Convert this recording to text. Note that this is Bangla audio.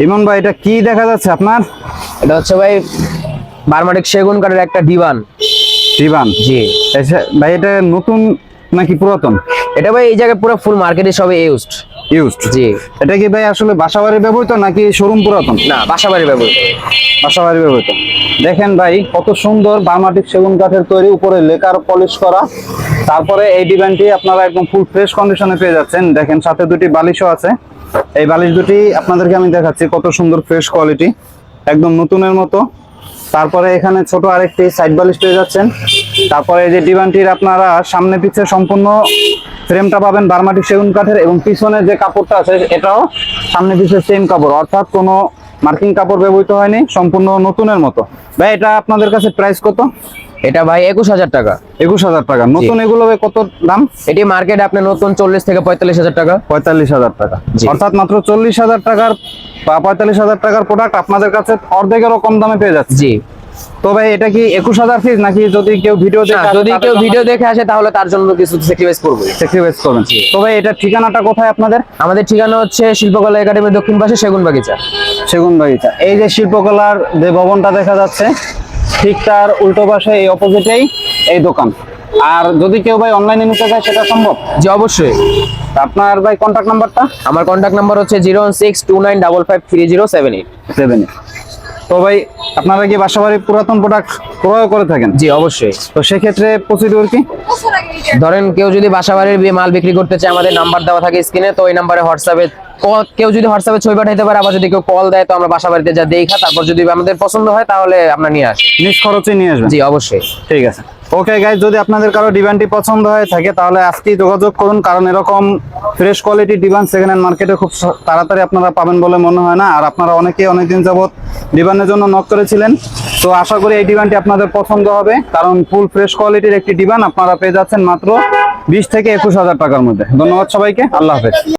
ইমন ভাই এটা কি দেখা যাচ্ছে আপনার? এটা হচ্ছে ভাই বার্মাটিক সেগুন কাঠের একটা ডিভান। দিবান জি ভাই, এটা নতুন নাকি পুরাতন? এটা ভাই এই জায়গায় পুরো ফুল মার্কেটে সবে ইউজড। জি এটা কি ভাই আসলে বাসাবাড়ি ব্যবহৃত নাকি শোরুম পুরাতন? না, বাসাবাড়ি ব্যবহৃত। বাসাবাড়ি ব্যবহৃত। দেখেন ভাই কত সুন্দর বার্মাটিক সেগুন কাঠের তৈরি, উপরে লেকার পলিশ করা। তারপরে এই ডিজাইনটি আপনারা একদম ফুল ফ্রেশ কন্ডিশনে পেয়ে যাচ্ছেন। দেখেন সাথে দুটি বালিশও আছে। এই বালিশ দুটি আপনাদেরকে আমি দেখাচ্ছি, কত সুন্দর ফ্রেশ কোয়ালিটি, একদম নতুনের মতো। তারপরে এখানে ছোট আরেকটি সাইড বালিশ পেয়ে যাচ্ছেন। তারপরে এই যে ডিভানটির আপনারা সামনে পিছে সম্পূর্ণ ফ্রেমটা পাবেন বার্মাটিক সেগুন কাঠের, এবং পিছনে যে কাপড়টা আছে এটাও সামনে পিছে সেম কাপড়, অর্থাৎ কোনো মার্কিং কাপড় ব্যবহৃত হয়নি, সম্পূর্ণ নতুনের মতো। ভাই এটা আপনাদের কাছে প্রাইস কত? এটা ভাই 21,000 টাকা। 21,000 টাকা। নতুন এগুলো কত দাম? এটি মার্কেটে আপনার নতুন 40 থেকে 45,000 টাকা। 45,000 টাকা, জি। অর্থাৎ মাত্র 40,000 টাকার বা 45,000 টাকার প্রোডাক্ট আপনাদের কাছে অর্ধেকেরও কম দামে পেয়ে যাচ্ছে। জি। তো ভাই এটা কি 21,000 পিস, নাকি যদি কেউ ভিডিও দেখে যদি কেউ ভিডিও দেখে আসে তাহলে তার জন্য কিছু স্যাক্রিফাইস করব। স্যাক্রিফাইস করবেন? তো ভাই এটা ঠিকানাটা কোথায় আপনাদের? আমাদের ঠিকানা হচ্ছে শিল্পকলা একাডেমির দক্ষিণ পাশে সেগুন বাগিচা। সেগুন বাগিচা। এই যে শিল্পকলার যে ভবনটা দেখা যাচ্ছে, ঠিক তার উল্টো পাশে এই অপোজিটেই এই দোকান। আর যদি কেউ ভাই অনলাইনে নিতে চায় সেটা সম্ভব? জি অবশ্যই। আপনার ভাই কন্ট্যাক্ট নাম্বারটা? আমার কন্ট্যাক্ট নাম্বার হচ্ছে 01629553078। 7। তো ভাই আপনারা কি বাসাবাড়ি পুরাতন প্রোডাক্ট ক্রয় করে থাকেন? জি অবশ্যই। তো সেক্ষেত্রে প্রসিডিউর কি? ধরেন কেউ যদি বাসাবাড়ির মাল বিক্রি করতে চায়, আমাদের নাম্বার দেওয়া থাকে স্ক্রিনে, তো ওই নাম্বারে হোয়াটসঅ্যাপে কেউ যদি হোয়াটসঅ্যাপে ছবি পাঠাইতে পারে, আবার যদি কেউ কল দেয় তো আমরা বাসাবাড়িতে যা দেখা, তারপর যদি আমাদের পছন্দ হয় তাহলে আমরা নিয়ে আসি। নিজ খরচে নিয়ে আসবেন? জি অবশ্যই। ঠিক আছে। ওকে গাইস, যদি আপনাদের কারো ডিভানটি পছন্দ হয়ে থাকে তাহলে আজকেই যোগাযোগ করুন, কারণ এরকম fresh quality divan second hand মার্কেটে খুব তাড়াতাড়ি আপনারা পাবেন বলে মনে হয় না। আর আপনারা অনেকেই অনেকদিন যাবত ডিভানের জন্য নক করেছিলেন, তো আশা করি এই ডিভানটি আপনাদের পছন্দ হবে, কারণ ফুল ফ্রেশ কোয়ালিটির একটি ডিভান আপনারা পেয়ে যাচ্ছেন মাত্র 20 থেকে 21,000 টাকার মধ্যে। ধন্যবাদ সবাইকে, আল্লাহ হাফেজ।